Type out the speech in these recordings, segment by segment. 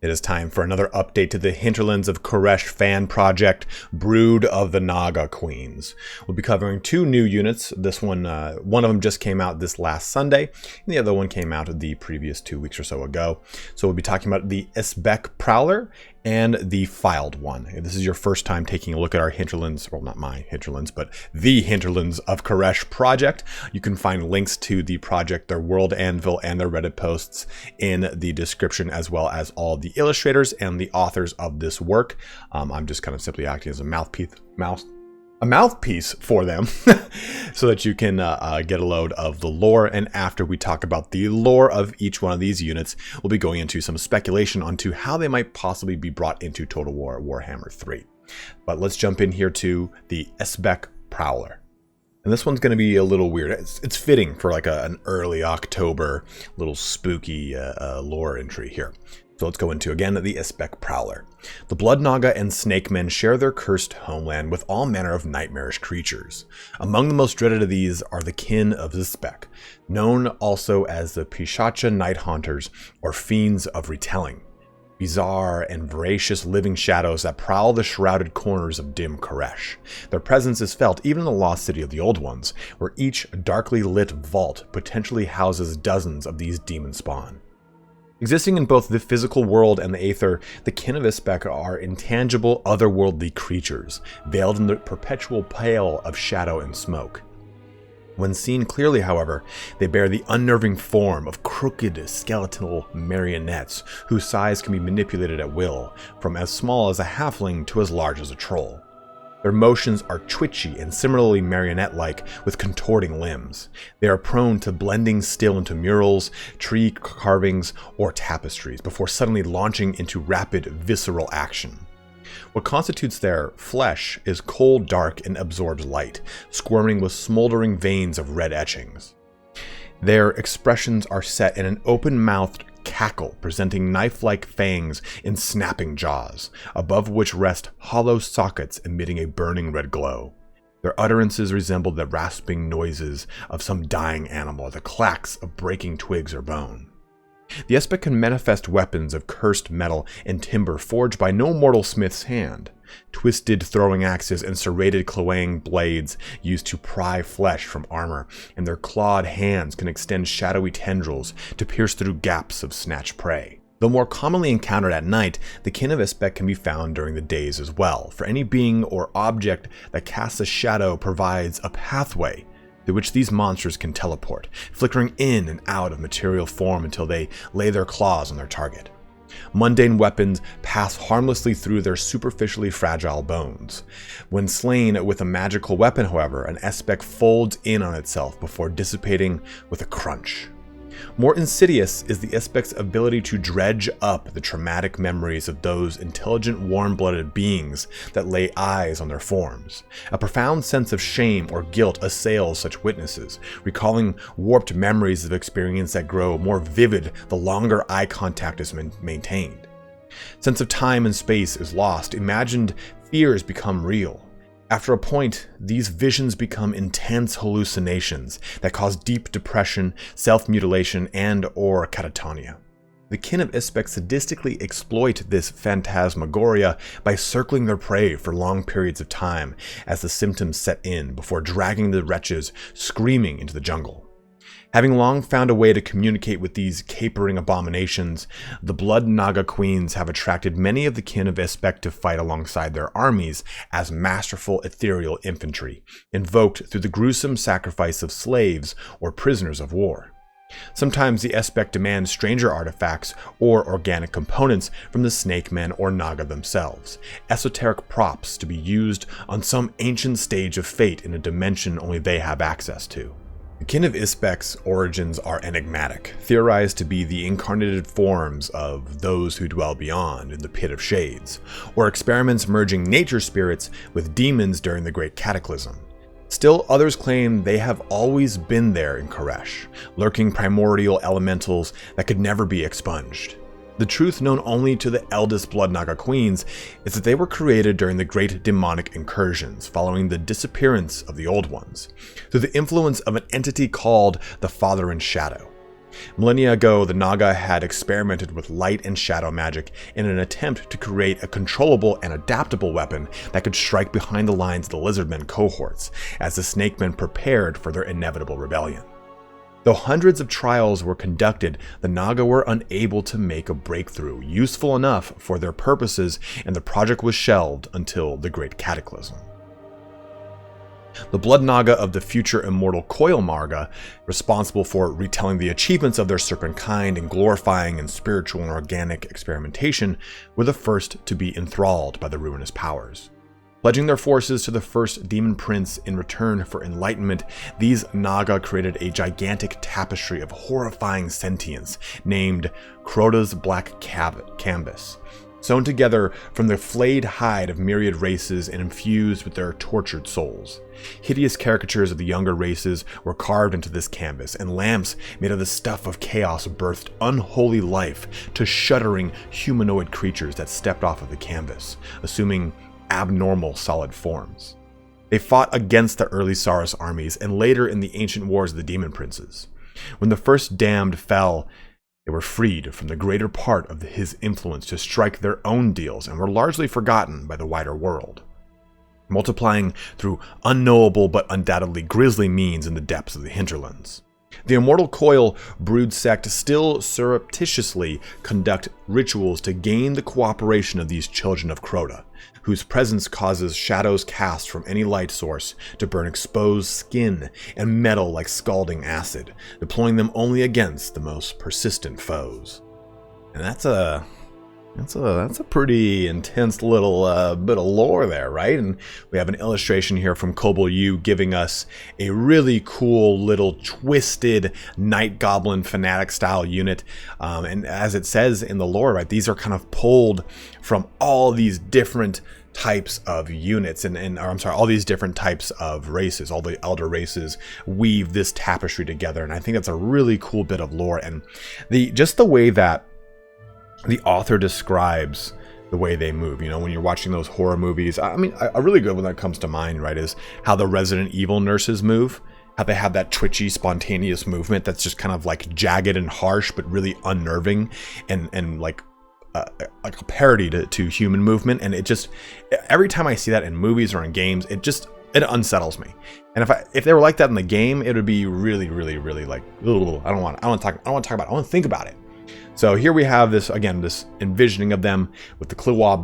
It is time for another update to the Hinterlands of Khuresh fan project, Brood of the Naga Queens. We'll be covering two new units. This one of them just came out this last Sunday, and the other one came out the previous 2 weeks or so ago. So we'll be talking about the Sbek Prowler and the Filed one. If this is your first time taking a look at our Hinterlands, well, not my Hinterlands, but the Hinterlands of Khuresh project, you can find links to the project, their world anvil, and their Reddit posts in the description, as well as all the illustrators and the authors of this work. I'm just kind of simply acting as a mouthpiece for them so that you can get a load of the lore. And after we talk about the lore of each one of these units, we'll be going into some speculation onto how they might possibly be brought into Total War Warhammer 3. But let's jump in here to the Sbek Prowler. And this one's going to be a little weird. It's fitting for like an early October little spooky lore entry here. So let's go into, again, the Sbek Prowler. The Blood Naga and Snake Men share their cursed homeland with all manner of nightmarish creatures. Among the most dreaded of these are the kin of Sbek, known also as the Pishacha Night Haunters or Fiends of Retelling. Bizarre and voracious living shadows that prowl the shrouded corners of dim Khuresh. Their presence is felt even in the lost city of the Old Ones, where each darkly lit vault potentially houses dozens of these demon spawn. Existing in both the physical world and the aether, the kin of Sbek are intangible, otherworldly creatures, veiled in the perpetual pale of shadow and smoke. When seen clearly, however, they bear the unnerving form of crooked skeletal marionettes whose size can be manipulated at will, from as small as a halfling to as large as a troll. Their motions are twitchy and similarly marionette-like, with contorting limbs. They are prone to blending still into murals, tree carvings, or tapestries before suddenly launching into rapid, visceral action. What constitutes their flesh is cold, dark, and absorbs light, squirming with smoldering veins of red etchings. Their expressions are set in an open-mouthed cackle, presenting knife-like fangs in snapping jaws, above which rest hollow sockets emitting a burning red glow. Their utterances resemble the rasping noises of some dying animal, or the clacks of breaking twigs or bone. The Sbek can manifest weapons of cursed metal and timber forged by no mortal smith's hand. Twisted throwing axes and serrated cloying blades used to pry flesh from armor, and their clawed hands can extend shadowy tendrils to pierce through gaps of snatched prey. Though more commonly encountered at night, the kin of Sbek can be found during the days as well, for any being or object that casts a shadow provides a pathway through which these monsters can teleport, flickering in and out of material form until they lay their claws on their target. Mundane weapons pass harmlessly through their superficially fragile bones. When slain with a magical weapon, however, an Sbek folds in on itself before dissipating with a crunch. More insidious is the Sbek's ability to dredge up the traumatic memories of those intelligent, warm-blooded beings that lay eyes on their forms. A profound sense of shame or guilt assails such witnesses, recalling warped memories of experience that grow more vivid the longer eye contact is maintained. Sense of time and space is lost, imagined fears become real. After a point, these visions become intense hallucinations that cause deep depression, self-mutilation, and/or catatonia. The kin of Sbek sadistically exploit this phantasmagoria by circling their prey for long periods of time as the symptoms set in before dragging the wretches screaming into the jungle. Having long found a way to communicate with these capering abominations, the Blood Naga Queens have attracted many of the kin of Sbek to fight alongside their armies as masterful ethereal infantry, invoked through the gruesome sacrifice of slaves or prisoners of war. Sometimes the Sbek demand stranger artifacts or organic components from the Snake Men or Naga themselves, esoteric props to be used on some ancient stage of fate in a dimension only they have access to. The kin of Sbek's origins are enigmatic, theorized to be the incarnated forms of those who dwell beyond in the Pit of Shades, or experiments merging nature spirits with demons during the Great Cataclysm. Still, others claim they have always been there in Khuresh, lurking primordial elementals that could never be expunged. The truth known only to the eldest Blood Naga Queens is that they were created during the great demonic incursions following the disappearance of the Old Ones, through the influence of an entity called the Father in Shadow. Millennia ago, the Naga had experimented with light and shadow magic in an attempt to create a controllable and adaptable weapon that could strike behind the lines of the Lizardmen cohorts, as the Snakemen prepared for their inevitable rebellion. Though hundreds of trials were conducted, the Naga were unable to make a breakthrough useful enough for their purposes, and the project was shelved until the Great Cataclysm. The Blood Naga of the future immortal Coil Marga, responsible for retelling the achievements of their serpent kind and glorifying in spiritual and organic experimentation, were the first to be enthralled by the ruinous powers. Pledging their forces to the first demon prince in return for enlightenment, these Naga created a gigantic tapestry of horrifying sentience named Crota's Black Canvas, sewn together from the flayed hide of myriad races and infused with their tortured souls. Hideous caricatures of the younger races were carved into this canvas, and lamps made of the stuff of chaos birthed unholy life to shuddering humanoid creatures that stepped off of the canvas, assuming abnormal solid forms. They fought against the early Saurus armies and later in the ancient wars of the demon princes. When the first damned fell, they were freed from the greater part of his influence to strike their own deals and were largely forgotten by the wider world, multiplying through unknowable but undoubtedly grisly means in the depths of the hinterlands. The immortal Coil brood sect still surreptitiously conduct rituals to gain the cooperation of these children of Crota, whose presence causes shadows cast from any light source to burn exposed skin and metal like scalding acid, deploying them only against the most persistent foes. And that's a pretty intense little bit of lore there, right? And we have an illustration here from Cobol Yu giving us a really cool little twisted Night Goblin fanatic style unit. And as it says in the lore, right, these are kind of pulled from all these different types of units all these different types of races. All the elder races weave this tapestry together, and I think that's a really cool bit of lore. And just the way that the author describes the way they move, when you're watching those horror movies. I mean, a really good one that comes to mind, right, is how the Resident Evil nurses move, how they have that twitchy, spontaneous movement that's just kind of like jagged and harsh, but really unnerving and like a parody to human movement. And it just, every time I see that in movies or in games, it unsettles me. And if they were like that in the game, it would be really, really, really like, I don't want to talk about it. I want to think about it. So here we have this envisioning of them with the Kluwang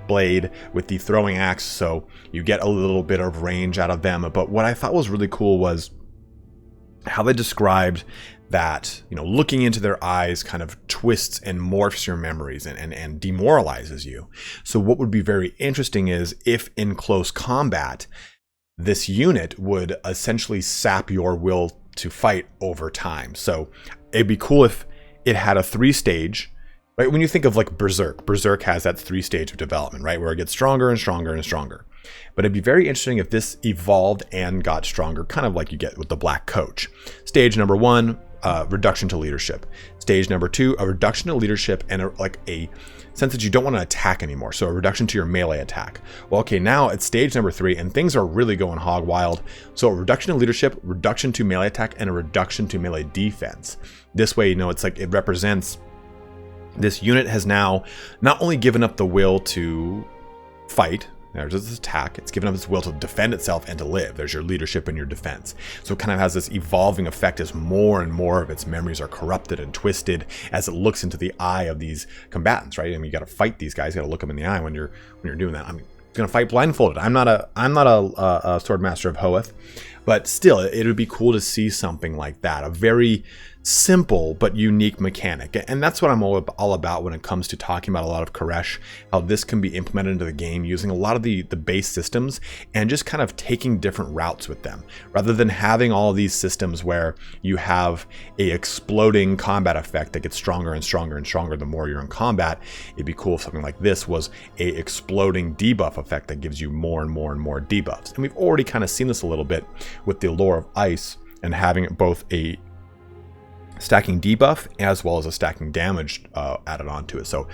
blade with the throwing axe, so you get a little bit of range out of them. But what I thought was really cool was how they described that, looking into their eyes kind of twists and morphs your memories and demoralizes you. So what would be very interesting is if in close combat, this unit would essentially sap your will to fight over time. So it'd be cool if it had a 3-stage, right? When you think of like Berserk has that 3-stage of development, right? Where it gets stronger and stronger and stronger. But it'd be very interesting if this evolved and got stronger, kind of like you get with the Black Coach. Stage number 1, reduction to leadership. Stage number 2, a reduction to leadership and a sense that you don't want to attack anymore. So a reduction to your melee attack. Well, okay, now it's stage number 3 and things are really going hog wild. So a reduction to leadership, reduction to melee attack, and a reduction to melee defense. This way, it's like it represents this unit has now not only given up the will to fight, there's this attack, it's given up its will to defend itself and to live. There's your leadership and your defense. So it kind of has this evolving effect as more and more of its memories are corrupted and twisted as it looks into the eye of these combatants, right? I mean, you got to fight these guys, you got to look them in the eye when you're doing that. I mean, it's going to fight blindfolded. I'm not a sword master of Hoeth, but still, it would be cool to see something like that. A very simple but unique mechanic, and that's what I'm all about when it comes to talking about a lot of Khuresh, how this can be implemented into the game using a lot of the base systems and just kind of taking different routes with them, rather than having all of these systems where you have a exploding combat effect that gets stronger and stronger and stronger the more you're in combat. It'd be cool if something like this was a exploding debuff effect that gives you more and more and more debuffs. And we've already kind of seen this a little bit with the lore of Ice and having both a stacking debuff as well as a stacking damage added onto it. So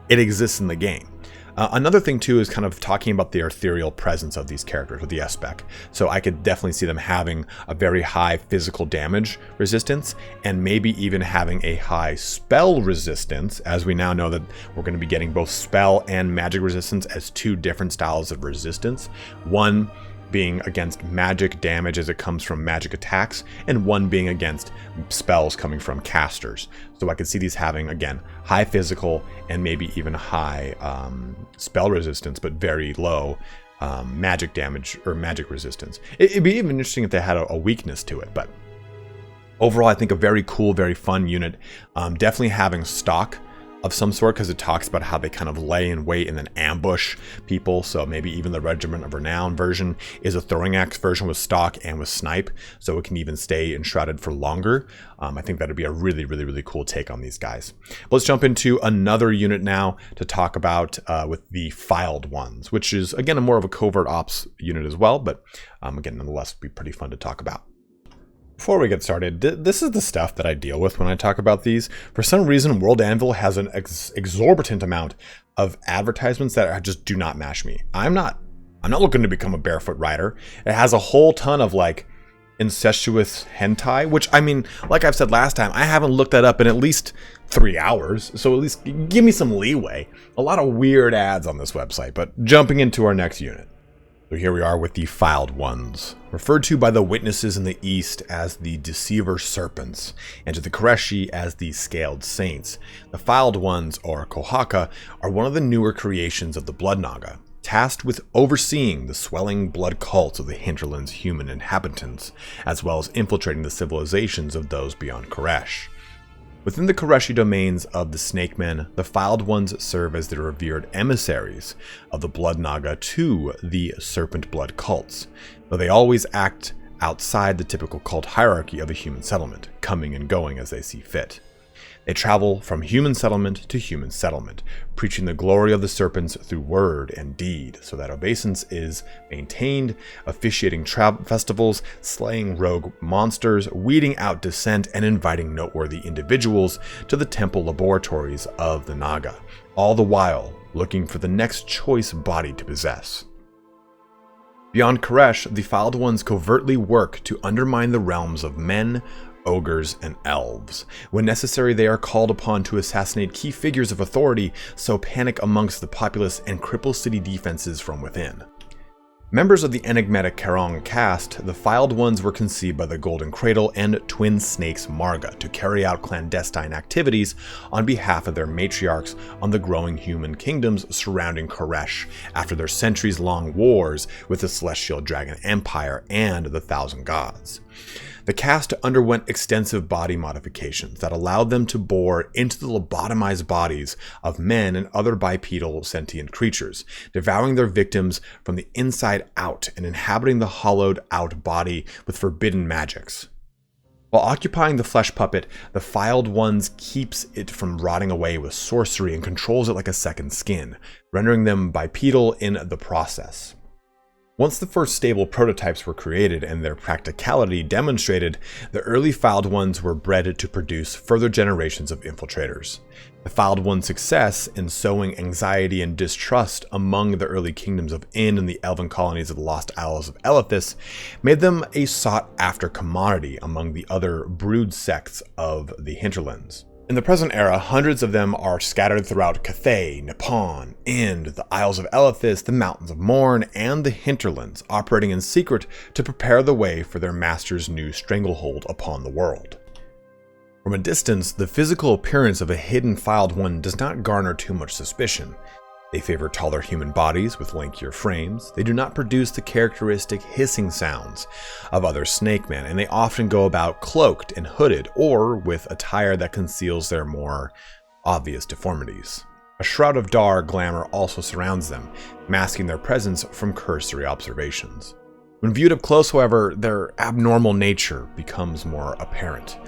it exists in the game. Another thing too is kind of talking about the ethereal presence of these characters with the Sbek. So I could definitely see them having a very high physical damage resistance and maybe even having a high spell resistance, as we now know that we're going to be getting both spell and magic resistance as two different styles of resistance. One being against magic damage as it comes from magic attacks, and one being against spells coming from casters. So I could see these having, again, high physical and maybe even high spell resistance, but very low magic damage or magic resistance. It'd be even interesting if they had a weakness to it, but overall I think a very cool, very fun unit. Definitely having stock of some sort, because it talks about how they kind of lay in wait and then ambush people. So maybe even the Regiment of Renown version is a throwing axe version with stock and with snipe, so it can even stay enshrouded for longer. I think that'd be a really, really, really cool take on these guys. Let's jump into another unit now to talk about with the Filed Ones, which is again a more of a covert ops unit as well, but again, nonetheless, be pretty fun to talk about. Before we get started, this is the stuff that I deal with when I talk about these. For some reason, World Anvil has an exorbitant amount of advertisements that just do not match me. I'm not looking to become a barefoot rider. It has a whole ton of like incestuous hentai, which, I mean, like I've said last time, I haven't looked that up in at least 3 hours. So at least give me some leeway. A lot of weird ads on this website, but jumping into our next unit. So here we are with the Filed Ones, referred to by the witnesses in the East as the Deceiver Serpents, and to the Khureshi as the Scaled Saints. The Filed Ones, or Kohaka, are one of the newer creations of the Blood Naga, tasked with overseeing the swelling blood cults of the Hinterlands' human inhabitants, as well as infiltrating the civilizations of those beyond Khuresh. Within the Khureshi domains of the Snake Men, the Filed Ones serve as the revered emissaries of the Blood Naga to the Serpent Blood cults, though they always act outside the typical cult hierarchy of a human settlement, coming and going as they see fit. They travel from human settlement to human settlement, preaching the glory of the serpents through word and deed, so that obeisance is maintained, officiating festivals, slaying rogue monsters, weeding out dissent, and inviting noteworthy individuals to the temple laboratories of the Naga, all the while looking for the next choice body to possess. Beyond Khuresh, the Filed Ones covertly work to undermine the realms of men, ogres, and elves. When necessary, they are called upon to assassinate key figures of authority, sow panic amongst the populace, and cripple city defenses from within. Members of the enigmatic KongRong caste, the Filed Ones were conceived by the Golden Cradle and Twin Snakes Marga to carry out clandestine activities on behalf of their matriarchs on the growing human kingdoms surrounding Khuresh after their centuries-long wars with the Celestial Dragon Empire and the Thousand Gods. The caste underwent extensive body modifications that allowed them to bore into the lobotomized bodies of men and other bipedal sentient creatures, devouring their victims from the inside out and inhabiting the hollowed out body with forbidden magics. While occupying the flesh puppet, the Filed Ones keeps it from rotting away with sorcery and controls it like a second skin, rendering them bipedal in the process. Once the first stable prototypes were created and their practicality demonstrated, the early Filed Ones were bred to produce further generations of infiltrators. The Filed One's success in sowing anxiety and distrust among the early kingdoms of In and the elven colonies of the Lost Isles of Elithis made them a sought-after commodity among the other brood sects of the Hinterlands. In the present era, hundreds of them are scattered throughout Cathay, Nippon, Ind, the Isles of Elithis, the Mountains of Morn, and the Hinterlands, operating in secret to prepare the way for their master's new stranglehold upon the world. From a distance, the physical appearance of a hidden Filed One does not garner too much suspicion. They favor taller human bodies with lankier frames. They do not produce the characteristic hissing sounds of other snake men, and they often go about cloaked and hooded or with attire that conceals their more obvious deformities. A shroud of dar glamour also surrounds them, masking their presence from cursory observations. When viewed up close, however, their abnormal nature becomes more apparent.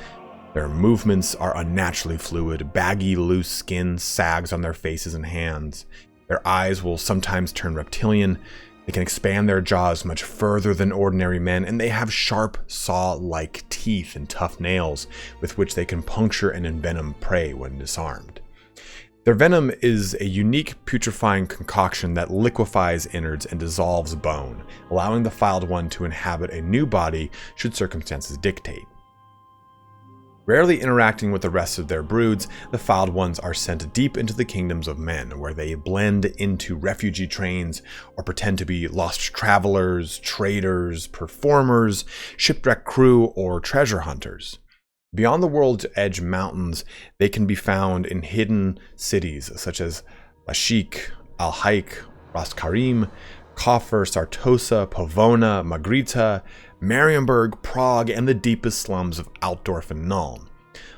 Their movements are unnaturally fluid, baggy, loose skin sags on their faces and hands. Their eyes will sometimes turn reptilian. They can expand their jaws much further than ordinary men, and they have sharp, saw-like teeth and tough nails with which they can puncture and envenom prey when disarmed. Their venom is a unique putrefying concoction that liquefies innards and dissolves bone, allowing the Filed One to inhabit a new body should circumstances dictate. Rarely interacting with the rest of their broods, the Filed Ones are sent deep into the kingdoms of men, where they blend into refugee trains or pretend to be lost travelers, traders, performers, shipwreck crew, or treasure hunters. Beyond the World's Edge Mountains, they can be found in hidden cities such as Lashik, Al-Haik, Ras Karim, Kafr, Sartosa, Pavona, Magrita, Marienburg, Prague, and the deepest slums of Altdorf and Nuln.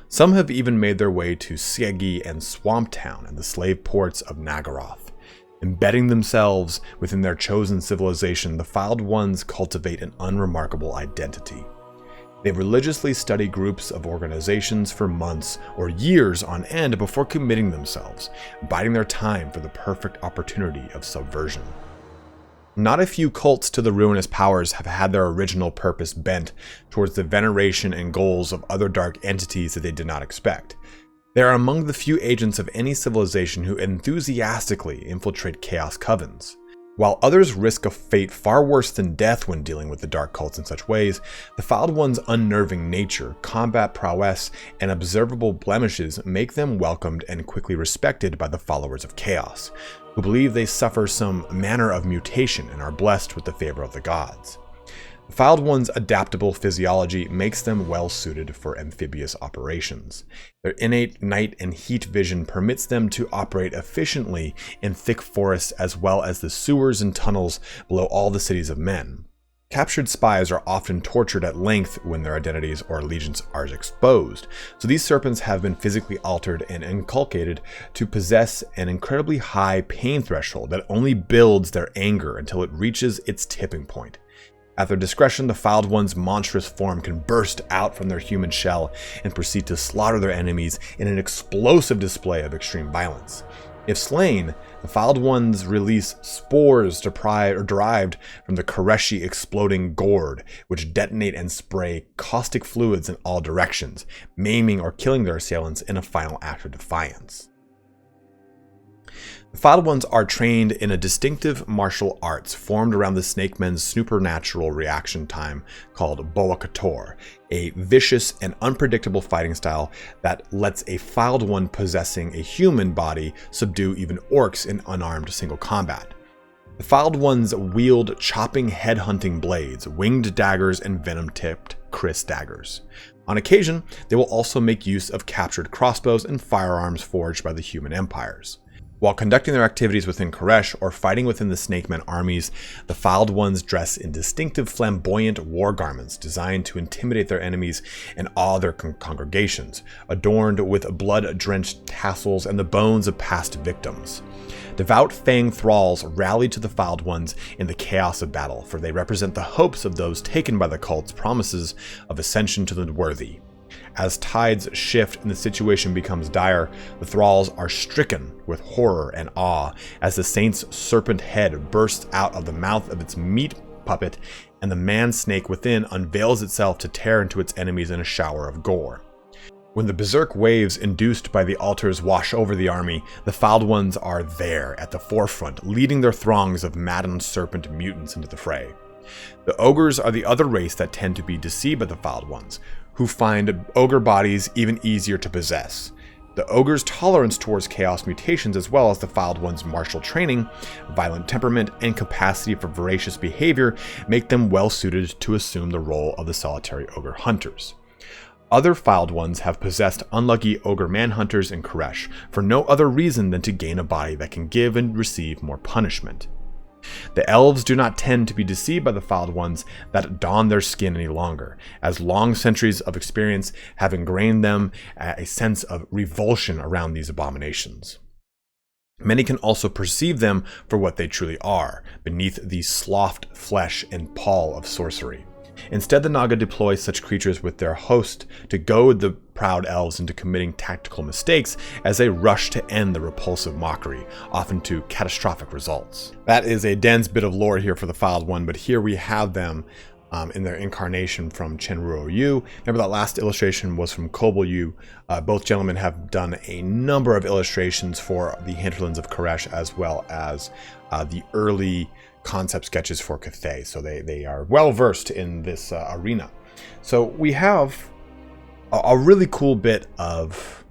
Some have even made their way to Siegi and Swamptown and the slave ports of Nagaroth. Embedding themselves within their chosen civilization, the Filed Ones cultivate an unremarkable identity. They religiously study groups of organizations for months or years on end before committing themselves, biding their time for the perfect opportunity of subversion. Not a few cults to the ruinous powers have had their original purpose bent towards the veneration and goals of other dark entities that they did not expect. They are among the few agents of any civilization who enthusiastically infiltrate chaos covens. While others risk a fate far worse than death when dealing with the dark cults in such ways, the Filed One's unnerving nature, combat prowess, and observable blemishes make them welcomed and quickly respected by the followers of chaos, who believe they suffer some manner of mutation and are blessed with the favor of the gods. The Filed One's adaptable physiology makes them well suited for amphibious operations. Their innate night and heat vision permits them to operate efficiently in thick forests as well as the sewers and tunnels below all the cities of men. Captured spies are often tortured at length when their identities or allegiance are exposed, so these serpents have been physically altered and inculcated to possess an incredibly high pain threshold that only builds their anger until it reaches its tipping point. At their discretion, the Filed One's monstrous form can burst out from their human shell and proceed to slaughter their enemies in an explosive display of extreme violence. If slain, the Filed Ones release spores derived from the Khureshi exploding gourd, which detonate and spray caustic fluids in all directions, maiming or killing their assailants in a final act of defiance. The Filed Ones are trained in a distinctive martial arts formed around the Snakemen's supernatural reaction time called Boa Kotor, a vicious and unpredictable fighting style that lets a Filed One possessing a human body subdue even orcs in unarmed single combat. The Filed Ones wield chopping head-hunting blades, winged daggers, and venom-tipped kriss daggers. On occasion, they will also make use of captured crossbows and firearms forged by the human empires. While conducting their activities within Khuresh or fighting within the Snakemen armies, the Filed Ones dress in distinctive flamboyant war garments designed to intimidate their enemies and awe their congregations, adorned with blood-drenched tassels and the bones of past victims. Devout Fang thralls rally to the Filed Ones in the chaos of battle, for they represent the hopes of those taken by the cult's promises of ascension to the worthy. As tides shift and the situation becomes dire, the thralls are stricken with horror and awe as the saint's serpent head bursts out of the mouth of its meat puppet and the man-snake within unveils itself to tear into its enemies in a shower of gore. When the berserk waves induced by the altars wash over the army, the Filed Ones are there at the forefront, leading their throngs of maddened serpent mutants into the fray. The ogres are the other race that tend to be deceived by the Filed Ones, who find ogre bodies even easier to possess. The ogre's tolerance towards chaos mutations, as well as the Filed One's martial training, violent temperament, and capacity for voracious behavior make them well suited to assume the role of the solitary ogre hunters. Other Filed Ones have possessed unlucky ogre manhunters in Khuresh for no other reason than to gain a body that can give and receive more punishment. The elves do not tend to be deceived by the Filed Ones that don their skin any longer, as long centuries of experience have ingrained them a sense of revulsion around these abominations. Many can also perceive them for what they truly are, beneath the sloughed flesh and pall of sorcery. Instead, the Naga deploy such creatures with their host to goad the proud elves into committing tactical mistakes as they rush to end the repulsive mockery, often to catastrophic results. That is a dense bit of lore here for the Filed One, but here we have them in their incarnation from Ruo Yu. Remember that last illustration was from Cobol Yu. Both gentlemen have done a number of illustrations for the Hinterlands of Khuresh, as well as the early concept sketches for Cathay. So they are well versed in this arena. So we have a really cool bit of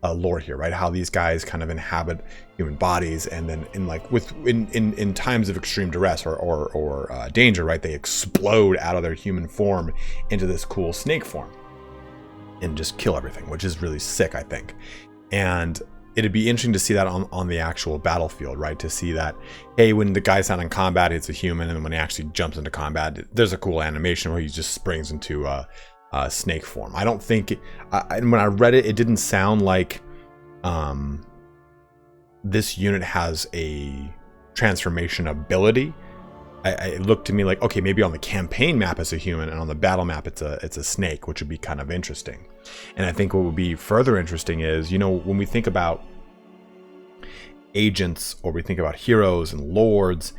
lore here, right? How these guys kind of inhabit human bodies, and then in times of extreme duress or danger, right, they explode out of their human form into this cool snake form and just kill everything, which is really sick, I think. And it'd be interesting to see that on the actual battlefield, right? To see that, hey, when the guy's not in combat, it's a human, and when he actually jumps into combat, there's a cool animation where he just springs into snake form. I don't think when I read it, it didn't sound like this unit has a transformation ability. It looked to me like, okay, maybe on the campaign map it's a human, and on the battle map it's a snake, which would be kind of interesting. And I think what would be further interesting is, when we think about agents, or we think about heroes and lords,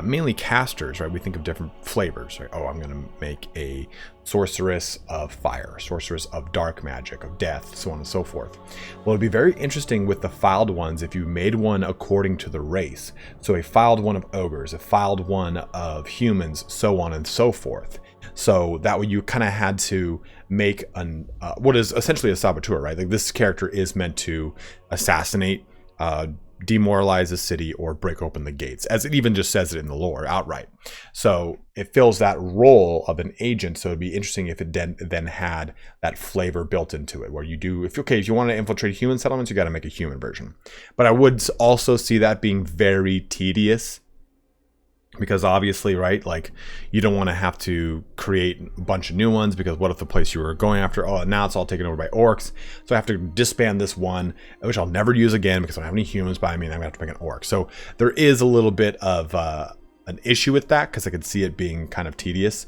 mainly casters, right? We think of different flavors, right? Oh, I'm going to make a sorceress of fire, sorceress of dark magic, of death, so on and so forth. Well, it'd be very interesting with the filed ones if you made one according to the race. So a filed one of ogres, a filed one of humans, so on and so forth. So that way you kind of had to make what is essentially a saboteur, right? Like, this character is meant to assassinate, demoralize a city, or break open the gates, as it even just says it in the lore outright. So it fills that role of an agent. So it'd be interesting if it then had that flavor built into it, where you do, if you want to infiltrate human settlements, you got to make a human version. But I would also see that being very tedious, because obviously, right, like, you don't want to have to create a bunch of new ones, because what if the place you were going after, oh, now it's all taken over by orcs, so I have to disband this one, which I'll never use again because I don't have any humans by me, and I'm gonna have to make an orc. So there is a little bit of an issue with that, because I could see it being kind of tedious.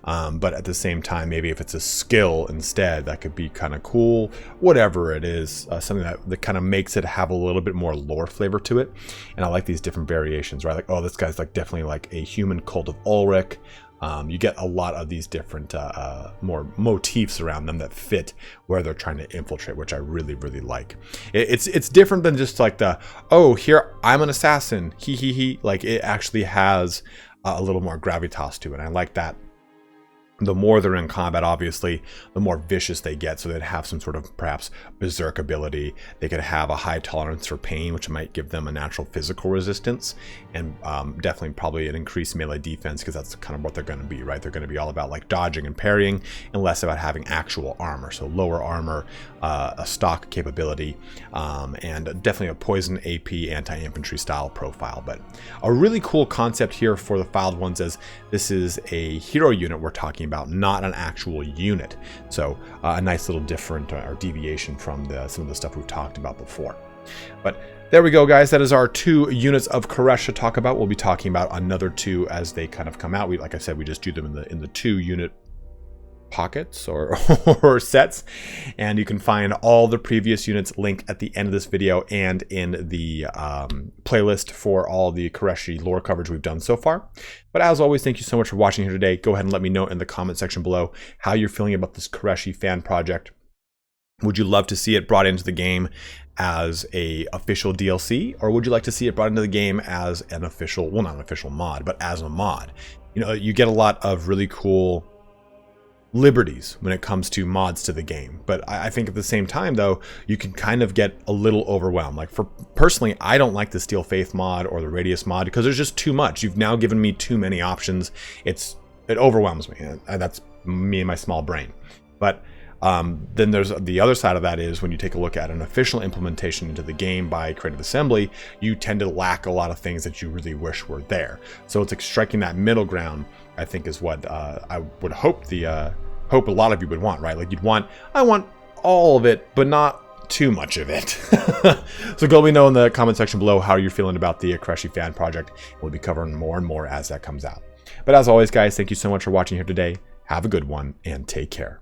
But at the same time, maybe if it's a skill instead, that could be kind of cool. Whatever it is, something that kind of makes it have a little bit more lore flavor to it. And I like these different variations, right? Like, oh, this guy's like definitely like a human cult of Ulrich. You get a lot of these different more motifs around them that fit where they're trying to infiltrate, which I really, really like. It's different than just like oh, here, I'm an assassin, he. Like, it actually has a little more gravitas to it. And I like that. The more they're in combat, obviously, the more vicious they get. So they'd have some sort of perhaps berserk ability. They could have a high tolerance for pain, which might give them a natural physical resistance, and definitely probably an increased melee defense, because that's kind of what they're going to be, right? They're going to be all about like dodging and parrying, and less about having actual armor. So lower armor, a stock capability, and definitely a poison AP anti-infantry style profile. But a really cool concept here for the filed ones, as this is a hero unit we're talking about, not an actual unit. So a nice little different or deviation from some of the stuff we've talked about before. But there we go, guys. That is our 2 units of Khuresh to talk about. We'll be talking about another 2 as they kind of come out. Like I said, we just do them in the 2 unit pockets or sets, and you can find all the previous units linked at the end of this video and in the playlist for all the Khureshi lore coverage we've done so far. But as always, thank you so much for watching here today. Go ahead and let me know in the comment section below how you're feeling about this Khureshi fan project. Would you love to see it brought into the game as a official DLC, or would you like to see it brought into the game as an official, well, not an official mod, but as a mod? You get a lot of really cool liberties when it comes to mods to the game, but I think at the same time, though, you can kind of get a little overwhelmed. Like, personally, I don't like the Steel Faith mod or the Radius mod, because there's just too much. You've now given me too many options. It overwhelms me, and that's me and my small brain. But then there's the other side of that, is when you take a look at an official implementation into the game by Creative Assembly, you tend to lack a lot of things that you really wish were there. So it's like striking that middle ground, I think, is what I would hope hope a lot of you would want, right? Like, I want all of it, but not too much of it. So go let me know in the comment section below how you're feeling about the Khureshi fan project. We'll be covering more and more as that comes out. But as always, guys, thank you so much for watching here today. Have a good one, and take care.